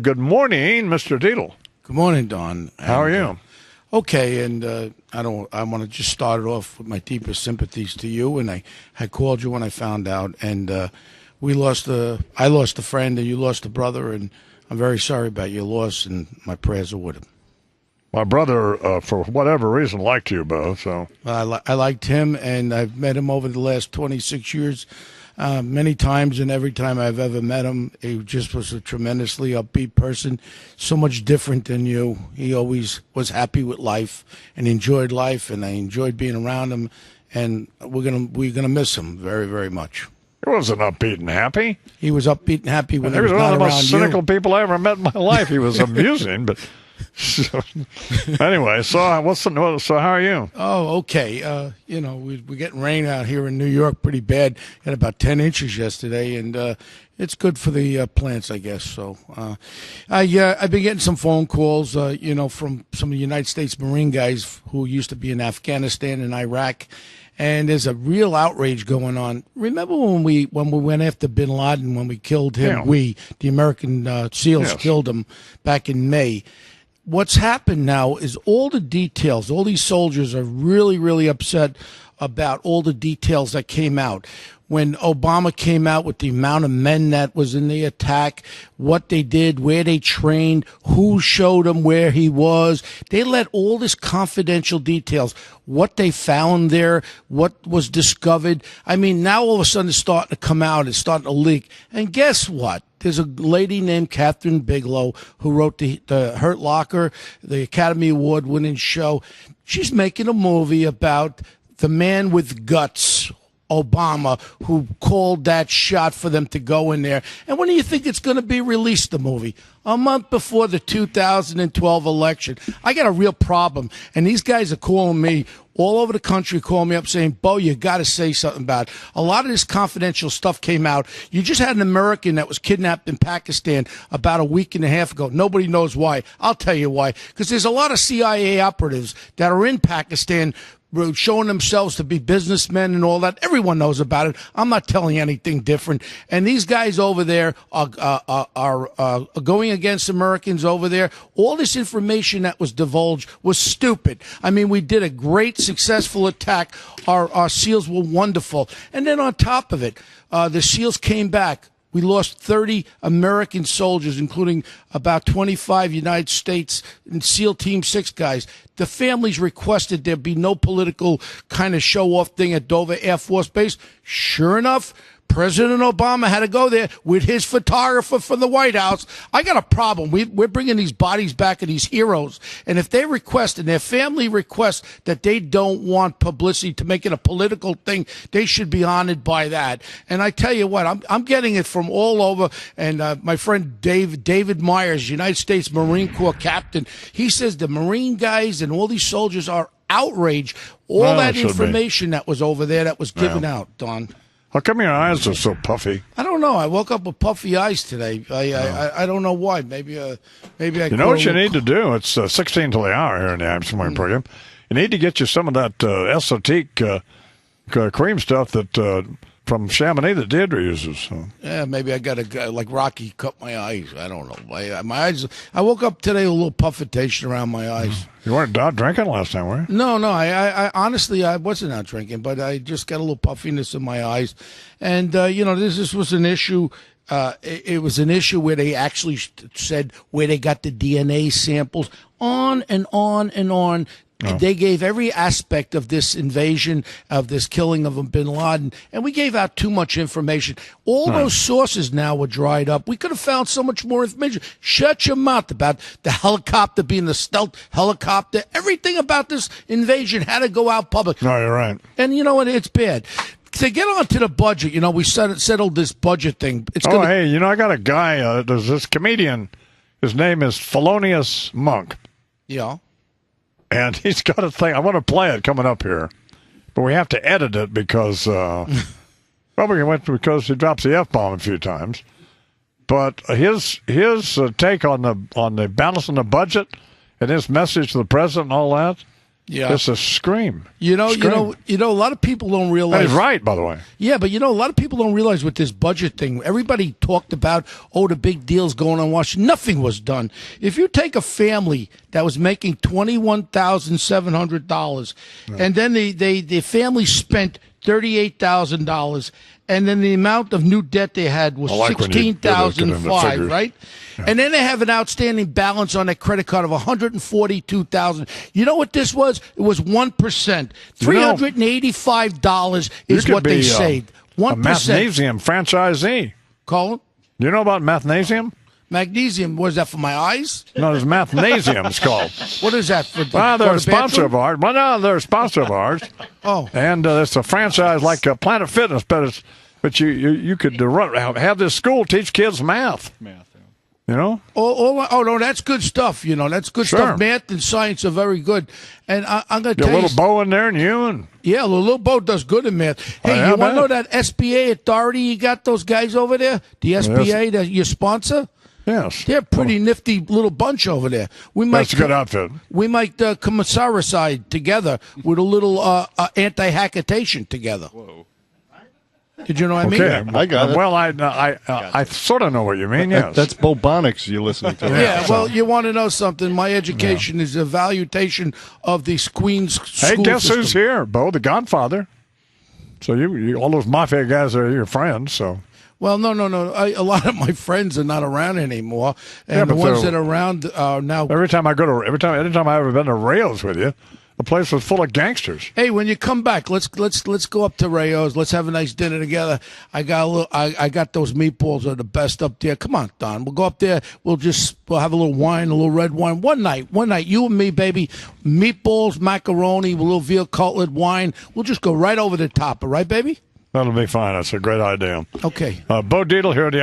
Good morning, Mr. Dietl. Good morning, Don. How are you? Okay, and I want to just start it off with my deepest sympathies to you. And I had called you when I found out, and I lost a friend, and you lost a brother, and I'm very sorry about your loss, and my prayers are with him. My brother, for whatever reason, liked you, Beau. So I liked him, and I've met him over the last 26 years. Many times, and every time I've ever met him, he just was a tremendously upbeat person, so much different than you. He always was happy with life and enjoyed life, and I enjoyed being around him, and we're gonna miss him very, very much. He wasn't upbeat and happy. He was upbeat and happy when he was not one of the around most cynical you. people I ever met in my life. He was amusing, but anyway. So how are you? Oh, okay. We're getting rain out here in New York pretty bad. Had about 10 inches yesterday, and it's good for the plants, I guess. So I've been getting some phone calls, from some of the United States Marine guys who used to be in Afghanistan and Iraq. And there's a real outrage going on. Remember when we went after Bin Laden, when we killed him? Yeah. The American SEALs, killed him back in May. What's happened now is all the details. All these soldiers are really, really upset about all the details that came out. When Obama came out with the amount of men that was in the attack, what they did, where they trained, who showed them where he was. They let all this confidential details, what they found there, what was discovered. I mean, now all of a sudden it's starting to come out. It's starting to leak. And guess what? There's a lady named Catherine Bigelow who wrote the Hurt Locker, the Academy Award-winning show. She's making a movie about the man with guts, Obama, who called that shot for them to go in there. And when do you think it's going to be released, the movie? A month before the 2012 election. I got a real problem. And these guys are calling me all over the country, calling me up saying, Beau, you got to say something about it. A lot of this confidential stuff came out. You just had an American that was kidnapped in Pakistan about a week and a half ago. Nobody knows why. I'll tell you why. Because there's a lot of CIA operatives that are in Pakistan showing themselves to be businessmen and all that. Everyone knows about it. I'm not telling you anything different. And these guys over there are going against Americans over there. All this information that was divulged was stupid. I mean, we did a great, successful attack. Our SEALs were wonderful. And then on top of it, the SEALs came back. We lost 30 American soldiers, including about 25 United States and SEAL Team 6 guys. The families requested there be no political kind of show-off thing at Dover Air Force Base. Sure enough, President Obama had to go there with his photographer from the White House. I got a problem. We're bringing these bodies back of these heroes. And if they request and their family requests that they don't want publicity to make it a political thing, they should be honored by that. And I tell you what, I'm getting it from all over. And my friend David Myers, United States Marine Corps captain, he says the Marine guys and all these soldiers are outraged. All that information that was over there that was given out, Don. How come your eyes are so puffy? I don't know. I woke up with puffy eyes today. I don't know why. Maybe I. You know what you need to do? It's 16 to the hour here in the Imus morning program. You need to get you some of that esoteric cream stuff that from Chamonix that Dietl uses. So. Yeah, maybe I got to, like Rocky, cut my eyes. I don't know. My eyes. I woke up today with a little puffitation around my eyes. You weren't out drinking last time, were you? No. I honestly, I wasn't out drinking, but I just got a little puffiness in my eyes. And, this was an issue. It was an issue where they actually said where they got the DNA samples, on and on and on. Oh. They gave every aspect of this invasion, of this killing of Bin Laden, and we gave out too much information. All those sources now were dried up. We could have found so much more information. Shut your mouth about the helicopter being the stealth helicopter. Everything about this invasion had to go out public. No, you're right. And you know what? It's bad. To get on to the budget, we settled this budget thing. Hey, I got a guy, there's this comedian. His name is Felonious Monk. Yeah. And he's got a thing. I want to play it coming up here, but we have to edit it because, because he drops the F-bomb a few times. But his take on the balance on the budget and his message to the president and all that, Yeah, it's a scream. You know. A lot of people don't realize. And he's right, by the way. Yeah, but a lot of people don't realize with this budget thing, everybody talked about, the big deals going on in Washington. Nothing was done. If you take a family that was making $21,700, and then the family spent $38,000, and then the amount of new debt they had was $16,500, right? Yeah. And then they have an outstanding balance on their credit card of $142,000. You know what this was? It was 1%. $385 is what they saved. 1%. A Mathnasium franchisee. Colin? You know about Mathnasium? Magnesium, what is that, for my eyes? No, it's Mathnasium, it's called. What is that? They're a sponsor of ours. Well, no, they're a sponsor of ours. Oh. And it's a franchise like Planet Fitness, but you could have this school teach kids math. You know? Oh, no, that's good stuff. That's good stuff. Math and science are very good. And I'm going to tell you. Little Beau in there and you. Yeah, little Beau does good in math. Hey, you want to know that SBA authority you got those guys over there? The SBA, that your sponsor? Yes. They're a pretty nifty little bunch over there. That's a good outfit. We might commissaricide together with a little anti-hacketation together. Whoa. Did you know what I mean? Okay, I got it. Well, I sort of know what you mean, yes. That's Bobonics you're listening to. Yeah, well, you want to know something? My education is a valuation of the Queens school Hey, guess system. who's here? Beau, the Godfather. So you all those mafia guys are your friends, so... Well, no. A lot of my friends are not around anymore, and the ones that are around are now. Anytime I've ever been to Rayo's with you, the place was full of gangsters. Hey, when you come back, let's go up to Rayo's. Let's have a nice dinner together. I got those meatballs are the best up there. Come on, Don. We'll go up there. We'll have a little wine, a little red wine. One night, you and me, baby. Meatballs, macaroni, a little veal cutlet, wine. We'll just go right over the top. All right, baby? That'll be fine. That's a great idea. Okay. Beau Dietl here at the